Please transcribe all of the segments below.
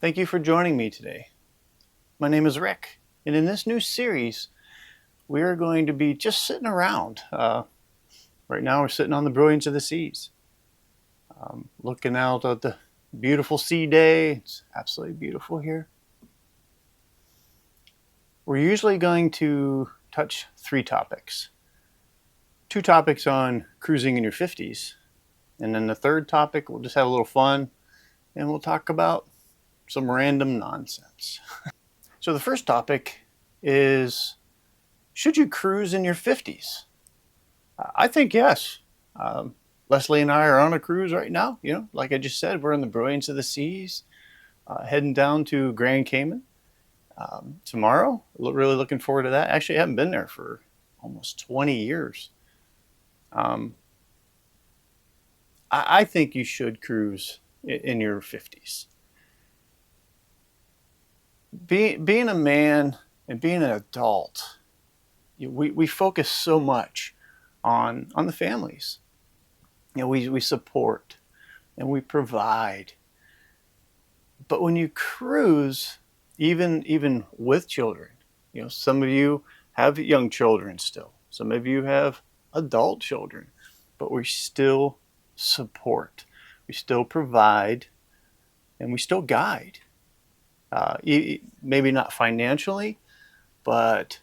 Thank you for joining me today. My name is Rick, and in this new series, we are going to be just sitting around. Right now, we're sitting on the brilliance of the seas, looking out at the beautiful sea day. It's absolutely beautiful here. We're usually going to touch three topics. Two topics on cruising in your 50s, and then the third topic, we'll just have a little fun, and we'll talk about some random nonsense. So the first topic is, should you cruise in your 50s? I think yes. Leslie and I are on a cruise right now. Like I just said, we're in the brilliance of the seas, heading down to Grand Cayman tomorrow. Really looking forward to that. Actually, I haven't been there for almost 20 years. I think you should cruise in your 50s. Being a man and being an adult, we focus so much on the families. We support and we provide. But when you cruise, even with children, some of you have young children still. Some of you have adult children, but we still support, we still provide, and we still guide. Maybe not financially, but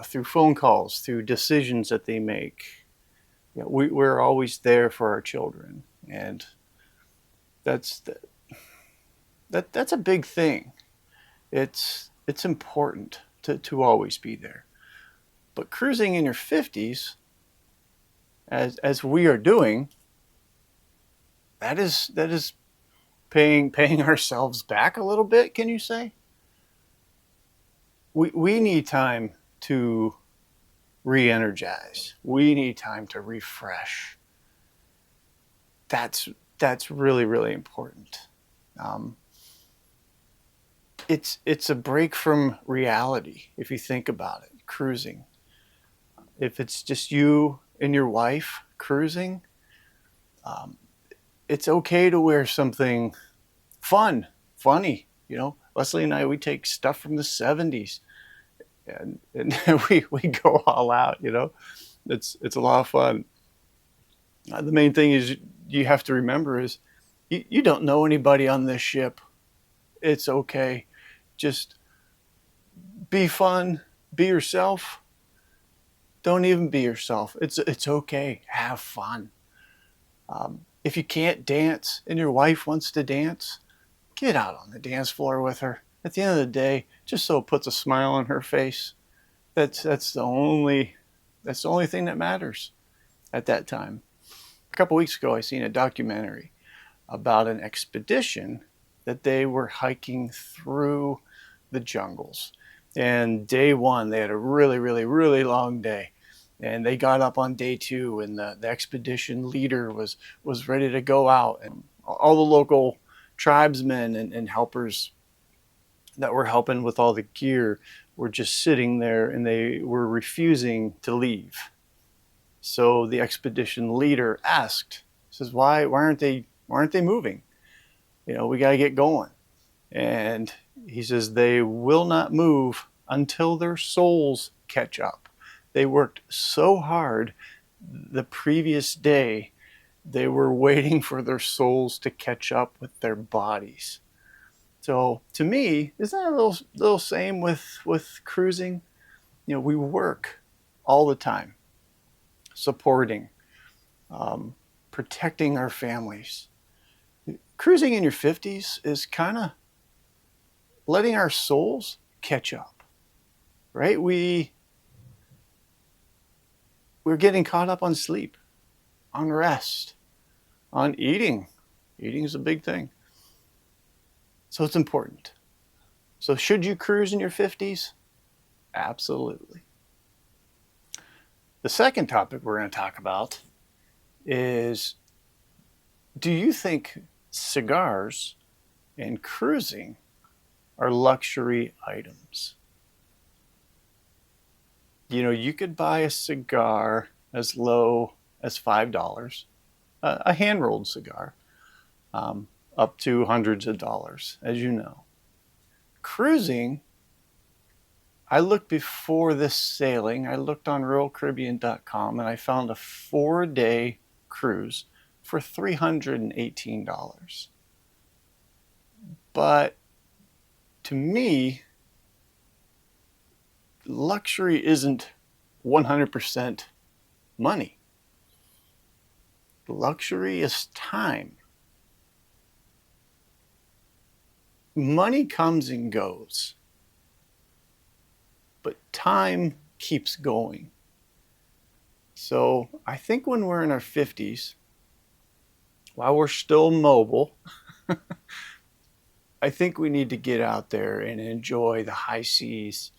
through phone calls, through decisions that they make. We're always there for our children, and that's a big thing. It's important to always be there. But cruising in your 50s, as we are doing, that is paying ourselves back a little bit. Can you say? We need time to re-energize. We need time to refresh. That's really, really important. It's a break from reality if you think about it. Cruising. If it's just you and your wife cruising, it's okay to wear something funny. Leslie and I, we take stuff from the 70s and we go all out. It's a lot of fun. The main thing is you have to remember is you don't know anybody on this ship. It's okay. Just be fun, be yourself. Don't even be yourself. It's okay. Have fun. If you can't dance and your wife wants to dance, get out on the dance floor with her. At the end of the day, just so it puts a smile on her face. That's the only thing that matters at that time. A couple weeks ago, I seen a documentary about an expedition that they were hiking through the jungles. And day one, they had a really, really, really long day. And they got up on day two, and the expedition leader was ready to go out. And all the local tribesmen and helpers that were helping with all the gear were just sitting there, and they were refusing to leave. So the expedition leader asked, says, why aren't they moving? We got to get going. And he says, they will not move until their souls catch up. They worked so hard the previous day, they were waiting for their souls to catch up with their bodies. So to me, isn't that a little same with cruising? We work all the time, supporting, protecting our families. Cruising in your 50s is kind of letting our souls catch up, right? We're getting caught up on sleep, on rest, on eating. Eating is a big thing. So it's important. So should you cruise in your 50s? Absolutely. The second topic we're going to talk about is, do you think cigars and cruising are luxury items? You could buy a cigar as low as $5, a hand-rolled cigar. up to hundreds of dollars, as you know. Cruising, I looked before this sailing, I looked on royalcaribbean.com, and I found a 4-day cruise for $318. But to me, luxury isn't 100% money. Luxury is time. Money comes and goes, but time keeps going. So I think when we're in our 50s, while we're still mobile, I think we need to get out there and enjoy the high seas,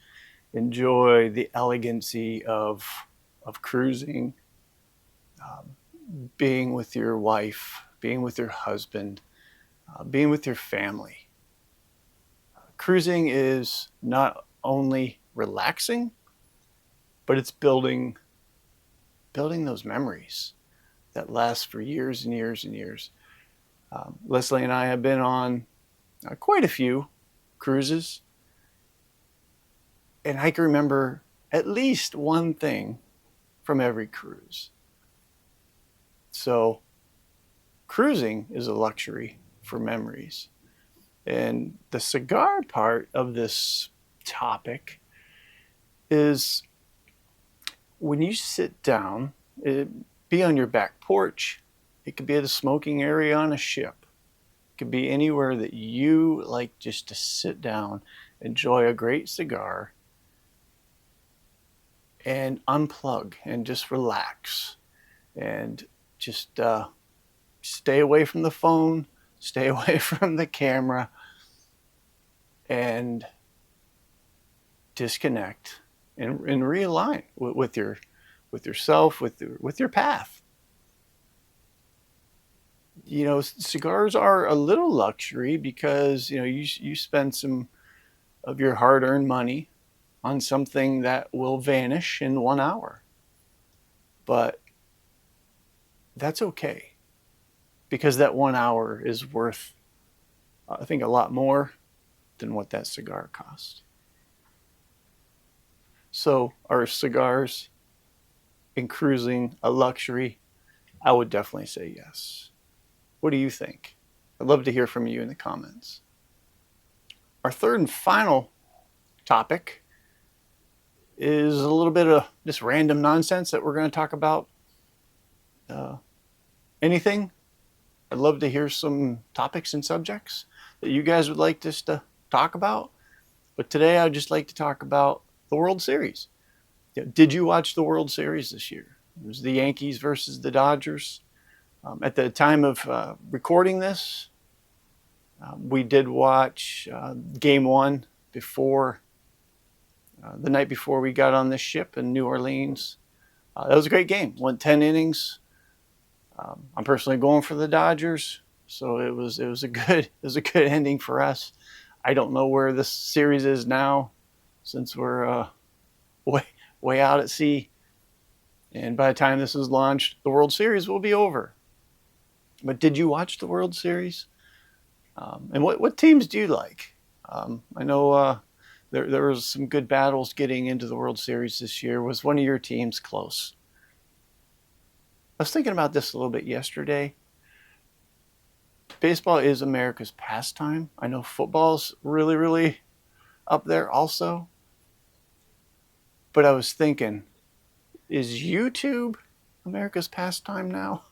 enjoy the elegancy of cruising, being with your wife, being with your husband, being with your family. Cruising is not only relaxing, but it's building those memories that last for years and years and years. Leslie and I have been on quite a few cruises, and I can remember at least one thing from every cruise. So cruising is a luxury for memories. And the cigar part of this topic is when you sit down, be on your back porch, it could be at a smoking area on a ship, it could be anywhere that you like just to sit down, enjoy a great cigar, and unplug and just relax and just stay away from the phone, stay away from the camera, and disconnect and realign with yourself, with your path. You know, cigars are a little luxury because, you know, you spend some of your hard-earned money on something that will vanish in 1 hour. But that's okay, because that 1 hour is worth, I think, a lot more than what that cigar cost. So are cigars and cruising a luxury? I would definitely say yes. What do you think? I'd love to hear from you in the comments. Our third and final topic is a little bit of just random nonsense that we're going to talk about. Anything. I'd love to hear some topics and subjects that you guys would like us to talk about. But today I'd just like to talk about the World Series. Did you watch the World Series this year? It was the Yankees versus the Dodgers. At the time of recording this, we did watch Game 1 before the night before we got on this ship in New Orleans. That was a great game. Went 10 innings. I'm personally going for the Dodgers, so it was a good ending for us. I don't know where this series is now, since we're way out at sea, and by the time this is launched, the World Series will be over. But did you watch the World Series? And what teams do you like? I know there was some good battles getting into the World Series this year. Was one of your teams close? I was thinking about this a little bit yesterday. Baseball is America's pastime. I know football's really, really up there also. But I was thinking, is YouTube America's pastime now?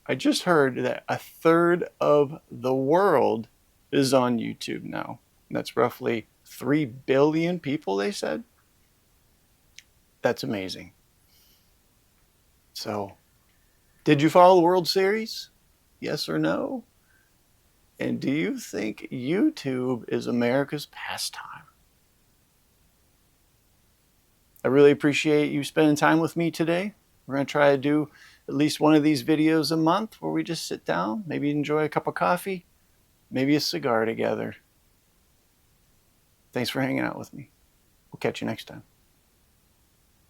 I just heard that a third of the world is on YouTube now. That's roughly 3 billion people, they said. That's amazing. So, did you follow the World Series? Yes or no? And do you think YouTube is America's pastime? I really appreciate you spending time with me today. We're going to try to do at least one of these videos a month where we just sit down, maybe enjoy a cup of coffee, maybe a cigar together. Thanks for hanging out with me. We'll catch you next time.